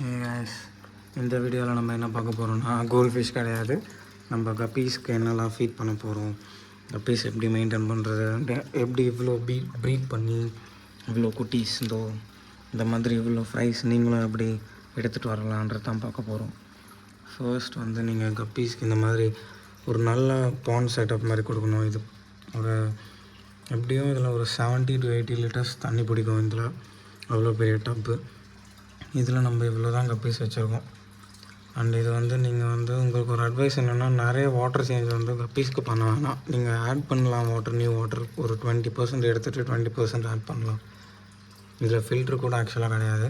guys, இந்த வீடியோவில் நம்ம என்ன பார்க்க போகிறோம்னா கோல்ட் ஃபிஷ் கிடையாது. நம்ம கப்பீஸ்க்கு என்னெல்லாம் ஃபீட் பண்ண போகிறோம், கப்பீஸ் எப்படி மெயின்டைன் பண்ணுறது, எப்படி இவ்வளோ ப்ரீட் பண்ணி இவ்வளோ குட்டீஸ் இந்த மாதிரி இவ்வளோ ஃப்ரைஸ் நீங்களும் எப்படி எடுத்துகிட்டு வரலான்றது தான் பார்க்க போகிறோம். ஃபர்ஸ்ட் வந்து நீங்கள் கப்பீஸ்க்கு இந்த மாதிரி ஒரு நல்ல பாண்ட் செட்டப் மாதிரி கொடுக்கணும். இது ஒரு எப்படியும் இதில் ஒரு 70 to 80 லிட்டர்ஸ் தண்ணி பிடிக்கும். இதில் அவ்வளோ பெரிய டப்பு. இதில் நம்ம இவ்வளோ தான் கப்பீஸ் வச்சுருக்கோம். அண்ட் இது வந்து நீங்கள் வந்து உங்களுக்கு ஒரு அட்வைஸ் என்னென்னா, நிறைய வாட்டர் சேஞ்ச் வந்து கப்பீஸ்க்கு பண்ண வேணாம். நீங்கள் ஆட் பண்ணலாம் நியூ வாட்டர் ஒரு 20% எடுத்துகிட்டு 20% ஆட் பண்ணலாம். இதில் ஃபில்ட்ரு கூட ஆக்சுவலாக கிடையாது.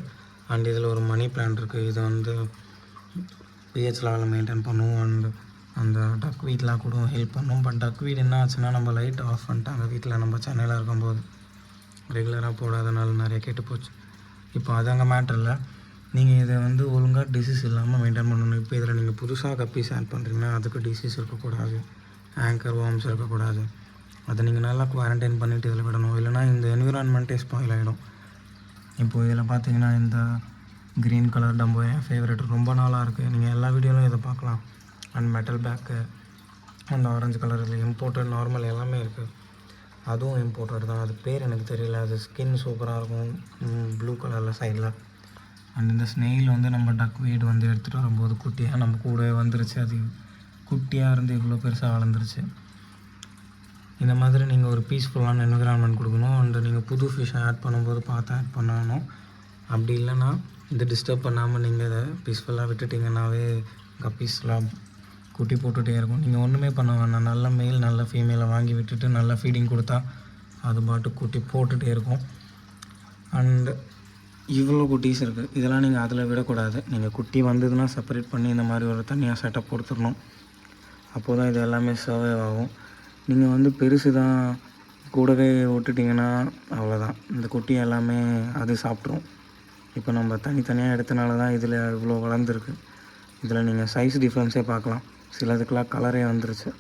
அண்ட் இதில் ஒரு மணி பிளான்ட் இருக்குது. இது வந்து பிஹெச் லெவலில் மெயின்டைன் பண்ணுவோம். அண்ட் அந்த டக் வீட்லாம் கூட ஹெல்ப் பண்ணும். பட் டக் வீட் என்ன ஆச்சுன்னா, நம்ம லைட் ஆஃப் பண்ணிட்டாங்க வீட்டில் நம்ம சென்னையில் இருக்கும்போது, ரெகுலராக போடாதனால நிறைய கெட்டு போச்சு. இப்போ அது அங்கே மேட்ரு இல்லை. நீங்கள் இதை வந்து ஒழுங்காக டிசீஸ் இல்லாமல் மெயின்டைன் பண்ணணும். இப்போ இதில் நீங்கள் புதுசாக கப்பீஸ் ஆட் பண்ணுறீங்கன்னா அதுக்கு டிசீஸ் இருக்கக்கூடாது, ஆங்கர் வார்ம்ஸ் இருக்கக்கூடாது. அதை நீங்கள் நல்லா குவாரண்டைன் பண்ணிவிட்டு இதில் விடணும். இல்லைனா இந்த என்விரான்மெண்ட்டே ஸ்பாயில் ஆகிடும். இப்போது இதில் பார்த்தீங்கன்னா இந்த க்ரீன் கலர் டம்போ என் ஃபேவரட், ரொம்ப நாளாக இருக்குது. நீங்கள் எல்லா வீடியோலையும் இதை பார்க்கலாம். அண்ட் மெட்டல் பேக்கு அந்த ஆரஞ்சு கலர் இதில் இம்போர்ட்டட் நார்மல் எல்லாமே இருக்குது. அதுவும் இம்போர்ட்டட் தான். அது பேர் எனக்கு தெரியல. அது ஸ்கின் சூப்பராக இருக்கும், ப்ளூ கலரில் சைடில். அண்ட் இந்த ஸ்னெயில் வந்து நம்ம டக் வீடு வந்து எடுத்துகிட்டு வரும்போது குட்டியாக நம்ம கூட வந்துருச்சு. அது குட்டியாக இருந்து இவ்வளோ பெருசாக வளர்ந்துருச்சு. இந்த மாதிரி நீங்கள் ஒரு பீஸ்ஃபுல்லான என்விரான்மெண்ட் கொடுக்கணும். அண்ட் நீங்கள் புது ஃபிஷ்ஷை ஆட் பண்ணும்போது பார்த்து ஆட் பண்ணணும். அப்படி இல்லைன்னா இந்த டிஸ்டர்ப் பண்ணாமல் நீங்கள் இதை பீஸ்ஃபுல்லாக விட்டுட்டிங்கன்னாவே கப்பீஸ்லாம் குட்டி போட்டுகிட்டே இருக்கும். நீங்கள் ஒன்றுமே பண்ண வேணாம். நல்ல மேல் நல்ல ஃபீமேலை வாங்கி விட்டுட்டு நல்லா ஃபீடிங் கொடுத்தா அது பாட்டு குட்டி போட்டுகிட்டே இருக்கும். அண்ட் இவ்வளோ குட்டீஸ் இருக்குது. இதெல்லாம் நீங்கள் அதில் விடக்கூடாது. நீங்கள் குட்டி வந்ததுன்னா செப்பரேட் பண்ணி இந்த மாதிரி ஒரு தனியாக செட்டப் கொடுத்துடணும். அப்போது தான் இது எல்லாமே சர்வே ஆகும். நீங்கள் வந்து பெருசு தான் கூடவே விட்டுட்டிங்கன்னா அவ்வளோதான், இந்த குட்டி எல்லாமே அது சாப்பிட்ரும். இப்போ நம்ம தனித்தனியாக எடுத்தனால தான் இதில் இவ்வளோ வளர்ந்துருக்கு. இதில் நீங்கள் சைஸ் டிஃப்ரென்ஸே பார்க்கலாம். சிலதுக்கெலாம் கலரே வந்துருச்சு.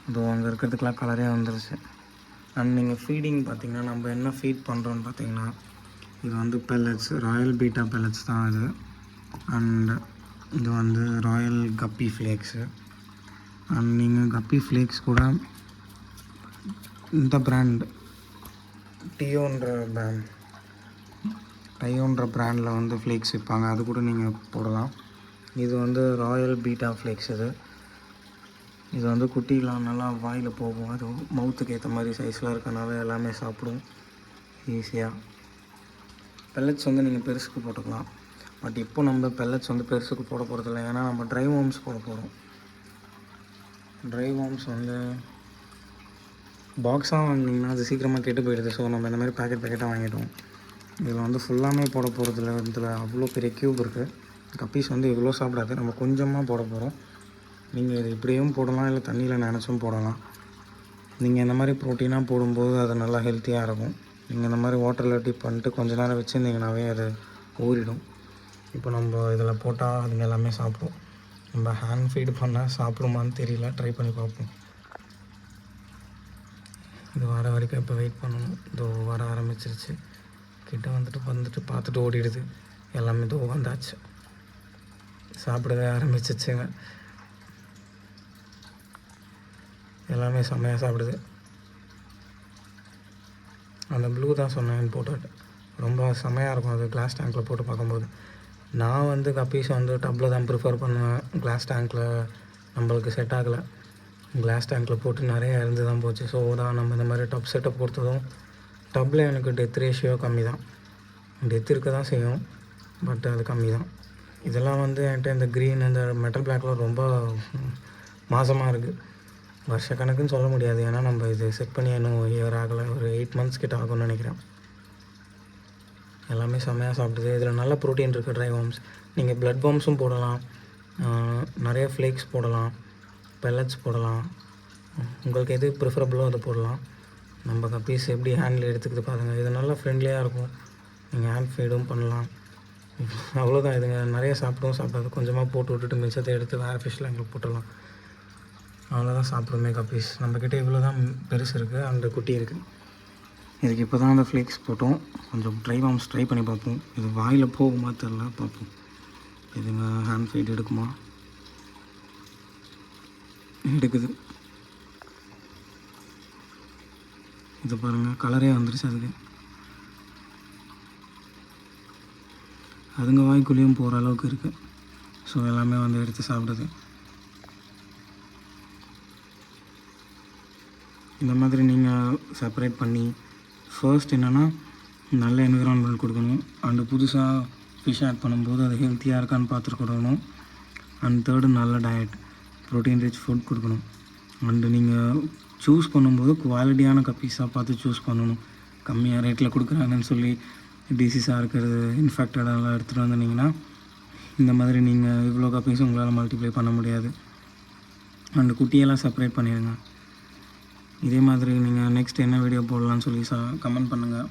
அதுவும் அங்கே இருக்கிறதுக்கெலாம் கலரே வந்துருச்சு. அண்ட் நீங்கள் ஃபீடிங் பார்த்திங்கன்னா நம்ம என்ன ஃபீட் பண்ணுறோன்னு பார்த்திங்கன்னா, இது வந்து பெல்லட்ஸ், ராயல் பீட்டா பெல்லட்ஸ் தான் இது. அண்ட் இது வந்து ராயல் கப்பி ஃப்ளேக்ஸு. அண்ட் நீங்கள் கப்பி ஃப்ளேக்ஸ் கூட இந்த பிராண்ட் டயோன்ற பிராண்டில் வந்து ஃப்ளேக்ஸ் விற்பாங்க. அது கூட நீங்கள் போடலாம். இது வந்து ராயல் பீட்டா ஃப்ளேக்ஸ். இது வந்து குட்டிலாம் நல்லா வாயில் போகும். அது மவுத்துக்கு ஏற்ற மாதிரி சைஸில் இருக்கனால எல்லாமே சாப்பிடும் ஈஸியாக. பெல்லட்ஸ் வந்து நீங்கள் பெருசுக்கு போட்டுக்கலாம். பட் இப்போ நம்ம பெல்லட்ஸ் வந்து பெருசுக்கு போட போகிறதில்ல. ஏன்னா நம்ம ட்ரை வார்ம்ஸ் போட போகிறோம். ட்ரை வார்ம்ஸ் வந்து பாக்ஸாக வாங்கினீங்கன்னா அது சீக்கிரமாக கெட்டு போயிடுது. ஸோ நம்ம இந்த மாதிரி பேக்கெட்டாக வாங்கிட்டோம். இதில் வந்து ஃபுல்லாமே போட போகிறதில்ல. இதில் அவ்வளோ பெரிய க்யூப் இருக்குது. கப்பீஸ் வந்து இவ்வளோ சாப்பிடாது. நம்ம கொஞ்சமாக போட போகிறோம். நீங்கள் இது இப்படியும் போடலாம், இல்லை தண்ணியில் நினச்சும் போடலாம். நீங்கள் இந்த மாதிரி ப்ரோட்டீனாக போடும்போது அது நல்லா ஹெல்த்தியாக இருக்கும். நீங்கள் இந்த மாதிரி வாட்டரில் டிப் பண்ணிட்டு கொஞ்ச நேரம் வச்சுருந்தீங்கன்னாவே அது ஊறிடும். இப்போ நம்ம இதில் போட்டால் அதுங்க எல்லாமே சாப்பிடும். நம்ம ஹேண்ட் ஃபீட் பண்ணால் சாப்பிடுமான்னு தெரியல, ட்ரை பண்ணி பார்ப்போம். இது வர வரைக்கும் இப்போ வெயிட் பண்ணணும். இதோ வர ஆரம்பிச்சிருச்சு. கிட்ட வந்துட்டு பார்த்துட்டு ஓடிடுது. எல்லாமே இதோ வந்தாச்சு, சாப்பிடவே ஆரம்பிச்சிச்சுங்க. எல்லாமே செம்மையாக சாப்பிடுது. அந்த ப்ளூ தான் சொன்னேன் இம்போர்ட்டட், ரொம்ப செம்மையாக இருக்கும் அது கிளாஸ் டேங்க்கில் போட்டு பார்க்கும்போது. நான் வந்து கப்பீஸ் வந்து டப்பில் தான் ப்ரிஃபர் பண்ணுவேன். கிளாஸ் டேங்க்கில் நம்மளுக்கு செட் ஆகலை. கிளாஸ் டேங்க்கில் போட்டு நிறைய இருந்து தான் போச்சு. ஸோ தான் நம்ம இந்த மாதிரி டப் செட்டப் கொடுத்ததும், டப்பில் எனக்கு டெத் ரேஷியோ கம்மி தான். டெத் இருக்க தான் செய்யும், பட் அது கம்மி தான். இதெல்லாம் வந்து என்கிட்ட இந்த க்ரீன் இந்த மெட்டல் பிளாக்லாம் ரொம்ப மாசமாக இருக்குது. வருஷக்கணக்குன்னு சொல்ல முடியாது. ஏன்னா நம்ம இது செட் பண்ணி இன்னும் இயர் ஆகலை, ஒரு 8 months கிட்ட ஆகும்னு நினைக்கிறேன். எல்லாமே செம்மையாக சாப்பிடுது. இதில் நல்ல ப்ரோட்டீன் இருக்குது. ட்ரை வார்ம்ஸ் நீங்கள் ப்ளட் வார்ம்ஸும் போடலாம், நிறைய ஃப்ளேக்ஸ் போடலாம், பெல்லட்ஸ் போடலாம். உங்களுக்கு எது ப்ரிஃபரபுளோ அதை போடலாம். நம்ம கப்பீஸ் எப்படி ஹேண்டில் எடுத்துக்கிட்டு பாருங்கள். இது நல்லா ஃப்ரெண்ட்லியாக இருக்கும். நீங்கள் ஹேண்ட் ஃபீடும் பண்ணலாம். அவ்வளோதான். இதுங்க நிறைய சாப்பிடாது. கொஞ்சமாக போட்டு விட்டுட்டு மிச்சத்தை எடுத்து வேறு ஃபிஷ்ஷில் எங்களுக்கு போட்டுடலாம். அவ்வளோதான் சாப்பிடுமே கப்பீஸ். நம்மக்கிட்ட இவ்வளோ தான் பெருசு இருக்குது, அந்த குட்டி இருக்குது. இதுக்கு இப்போ தான் அந்த ஃப்ளேக்ஸ் போட்டோம். கொஞ்சம் ட்ரை வார்ம்ஸ் ட்ரை பண்ணி பார்ப்போம். இது வாயில் போகுமா தெரில, பார்ப்போம். இதுங்க ஹேண்ட் ஃபீட் எடுக்குமா? எடுக்குது. இது பாருங்கள், கலரே வந்துருச்சு அதுக்கு. அதுங்க வாய்க்குள்ளேயும் போகிற அளவுக்கு இருக்குது. ஸோ எல்லாமே வந்து எடுத்து சாப்பிடுது. இந்த மாதிரி நீங்கள் செப்பரேட் பண்ணி ஃபர்ஸ்ட் என்னென்னா நல்ல என்விரான்மெண்ட் கொடுக்கணும். அண்டு புதுசாக ஃபிஷ் ஆட் பண்ணும்போது அது ஹெல்த்தியாக இருக்கான்னு பார்த்துருக்கணும். அண்ட் தேர்டு நல்ல டயட், ப்ரோட்டீன் ரிச் ஃபுட் கொடுக்கணும். அண்டு நீங்கள் சூஸ் பண்ணும்போது குவாலிட்டியான கப்பீஸாக பார்த்து சூஸ் பண்ணணும். கம்மியாக ரேட்டில் கொடுக்குறாங்கன்னு சொல்லி டிசீஸாக இருக்கிறது, இன்ஃபெக்டடெல்லாம் எடுத்துகிட்டு வந்தீங்கன்னா இந்த மாதிரி நீங்கள் இவ்வளோ கப்பீஸ் உங்களால் மல்டிப்ளை பண்ண முடியாது. அண்டு குட்டியெல்லாம் செப்பரேட் பண்ணிடுங்க. இதே மாதிரி நீங்கள் நெக்ஸ்ட் என்ன வீடியோ போடலான்னு சொல்லி கமெண்ட் பண்ணுங்கள்.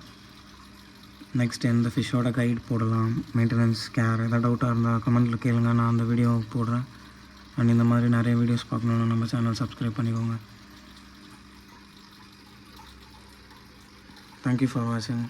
நெக்ஸ்ட் எந்த ஃபிஷ்ஷோட கைட் போடலாம், மெயின்டெனன்ஸ், கேர், எதாவது டவுட்டாக இருந்தால் கமெண்ட்டில் கேளுங்க. நான் அந்த வீடியோ போடுறேன். அண்ட் இந்த மாதிரி நிறைய வீடியோஸ் பார்க்கணுன்னு நம்ம சேனல் சப்ஸ்கிரைப் பண்ணிக்கோங்க. தேங்க்யூ ஃபார் வாட்சிங்.